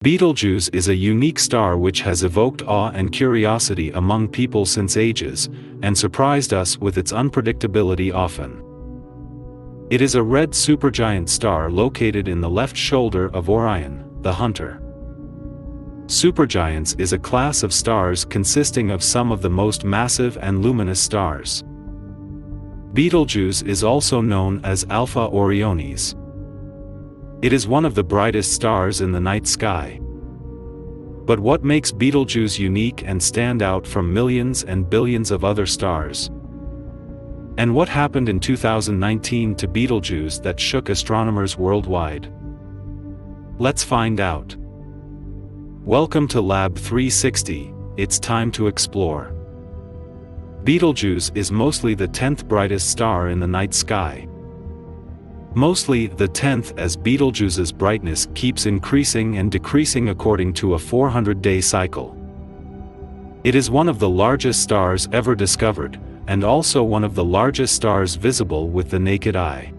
Betelgeuse is a unique star which has evoked awe and curiosity among people since ages, and surprised us with its unpredictability often. It is a red supergiant star located in the left shoulder of Orion, the Hunter. Supergiants is a class of stars consisting of some of the most massive and luminous stars. Betelgeuse is also known as Alpha Orionis. It is one of the brightest stars in the night sky. But what makes Betelgeuse unique and stand out from millions and billions of other stars? And what happened in 2019 to Betelgeuse that shook astronomers worldwide? Let's find out. Welcome to Lab 360, it's time to explore. Betelgeuse is mostly the 10th brightest star in the night sky. Mostly the 10th, as Betelgeuse's brightness keeps increasing and decreasing according to a 400-day cycle. It is one of the largest stars ever discovered, and also one of the largest stars visible with the naked eye.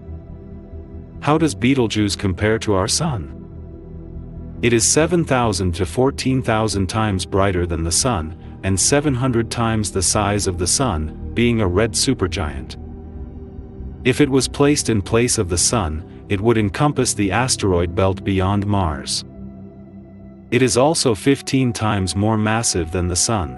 How does Betelgeuse compare to our Sun? It is 7,000 to 14,000 times brighter than the Sun, and 700 times the size of the Sun, being a red supergiant. If it was placed in place of the Sun, it would encompass the asteroid belt beyond Mars. It is also 15 times more massive than the Sun.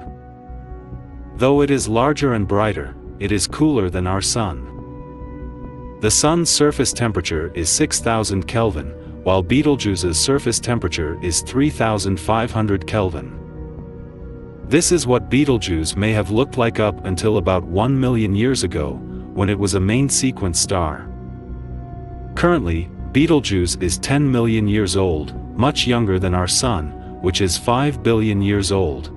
Though it is larger and brighter, it is cooler than our Sun. The Sun's surface temperature is 6,000 Kelvin, while Betelgeuse's surface temperature is 3,500 Kelvin. This is what Betelgeuse may have looked like up until about 1 million years ago, when it was a main sequence star. Currently, Betelgeuse is 10 million years old, much younger than our Sun, which is 5 billion years old.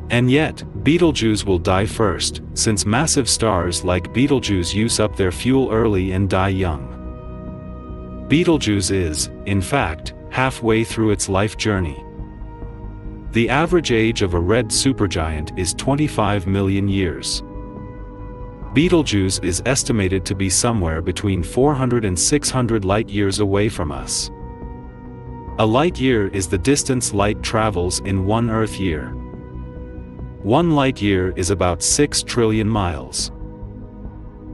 And yet, Betelgeuse will die first, since massive stars like Betelgeuse use up their fuel early and die young. Betelgeuse is, in fact, halfway through its life journey. The average age of a red supergiant is 25 million years. Betelgeuse is estimated to be somewhere between 400 and 600 light-years away from us. A light-year is the distance light travels in 1 Earth year. 1 light-year is about 6 trillion miles.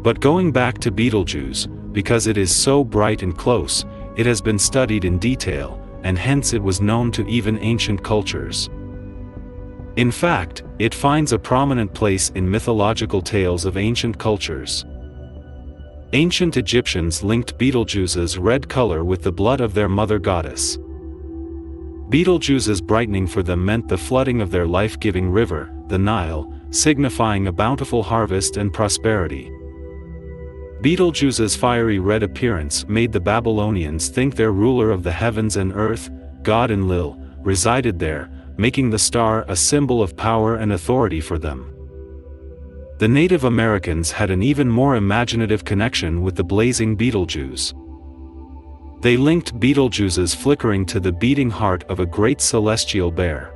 But going back to Betelgeuse, because it is so bright and close, it has been studied in detail, and hence it was known to even ancient cultures. In fact, it finds a prominent place in mythological tales of ancient cultures. Ancient Egyptians linked Betelgeuse's red color with the blood of their mother goddess. Betelgeuse's brightening for them meant the flooding of their life-giving river, the Nile, signifying a bountiful harvest and prosperity. Betelgeuse's fiery red appearance made the Babylonians think their ruler of the heavens and earth, God Enlil, resided there, making the star a symbol of power and authority for them. The Native Americans had an even more imaginative connection with the blazing Betelgeuse. They linked Betelgeuse's flickering to the beating heart of a great celestial bear.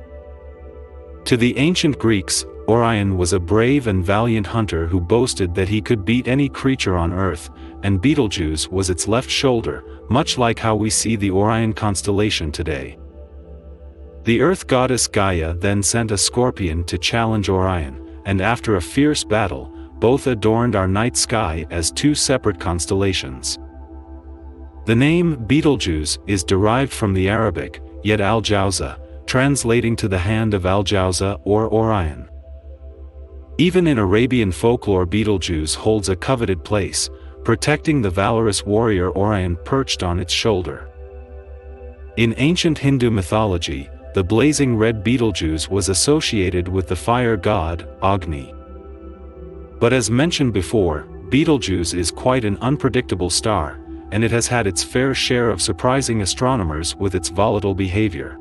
To the ancient Greeks, Orion was a brave and valiant hunter who boasted that he could beat any creature on Earth, and Betelgeuse was its left shoulder, much like how we see the Orion constellation today. The Earth goddess Gaia then sent a scorpion to challenge Orion, and after a fierce battle, both adorned our night sky as 2 separate constellations. The name Betelgeuse is derived from the Arabic, Yed al-Jawza, translating to the hand of Al-Jawza or Orion. Even in Arabian folklore, Betelgeuse holds a coveted place, protecting the valorous warrior Orion perched on its shoulder. In ancient Hindu mythology, the blazing red Betelgeuse was associated with the fire god, Agni. But as mentioned before, Betelgeuse is quite an unpredictable star, and it has had its fair share of surprising astronomers with its volatile behavior.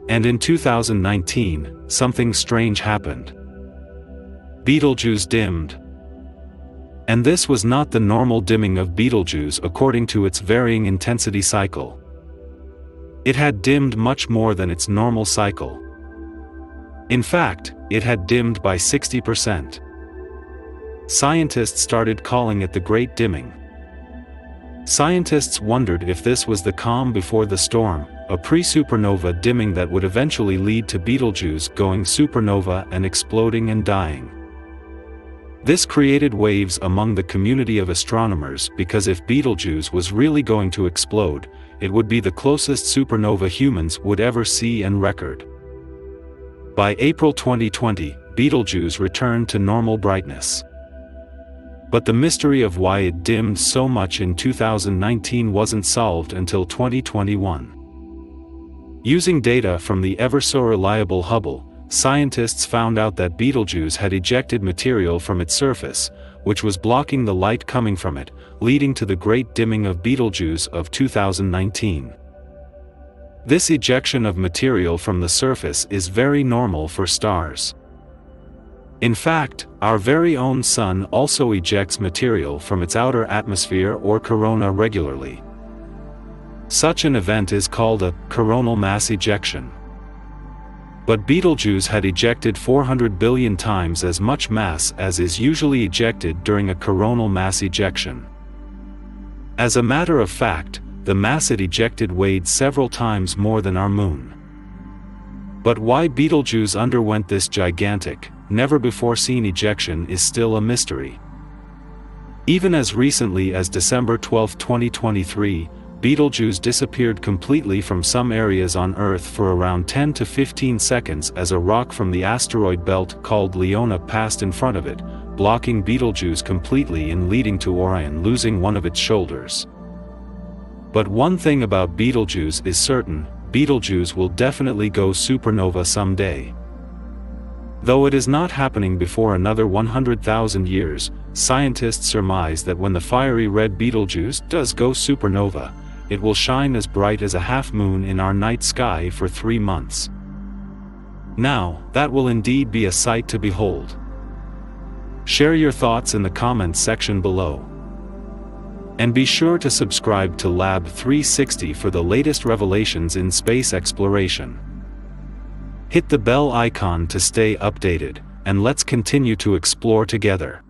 And in 2019, something strange happened. Betelgeuse dimmed. And this was not the normal dimming of Betelgeuse according to its varying intensity cycle. It had dimmed much more than its normal cycle. In fact, it had dimmed by 60%. Scientists started calling it the Great Dimming. Scientists wondered if this was the calm before the storm, a pre-supernova dimming that would eventually lead to Betelgeuse going supernova and exploding and dying. This created waves among the community of astronomers because if Betelgeuse was really going to explode, it would be the closest supernova humans would ever see and record. By April 2020, Betelgeuse returned to normal brightness. But the mystery of why it dimmed so much in 2019 wasn't solved until 2021. Using data from the ever-so-reliable Hubble, scientists found out that Betelgeuse had ejected material from its surface, which was blocking the light coming from it, leading to the great dimming of Betelgeuse of 2019. This ejection of material from the surface is very normal for stars. In fact, our very own Sun also ejects material from its outer atmosphere or corona regularly. Such an event is called a coronal mass ejection. But Betelgeuse had ejected 400 billion times as much mass as is usually ejected during a coronal mass ejection. As a matter of fact, the mass it ejected weighed several times more than our Moon. But why Betelgeuse underwent this gigantic, never-before-seen ejection is still a mystery. Even as recently as December 12, 2023, Betelgeuse disappeared completely from some areas on Earth for around 10 to 15 seconds as a rock from the asteroid belt called Leona passed in front of it, blocking Betelgeuse completely and leading to Orion losing one of its shoulders. But one thing about Betelgeuse is certain: Betelgeuse will definitely go supernova someday. Though it is not happening before another 100,000 years, scientists surmise that when the fiery red Betelgeuse does go supernova, it will shine as bright as a half-moon in our night sky for 3 months. Now, that will indeed be a sight to behold. Share your thoughts in the comments section below. And be sure to subscribe to Lab 360 for the latest revelations in space exploration. Hit the bell icon to stay updated, and let's continue to explore together.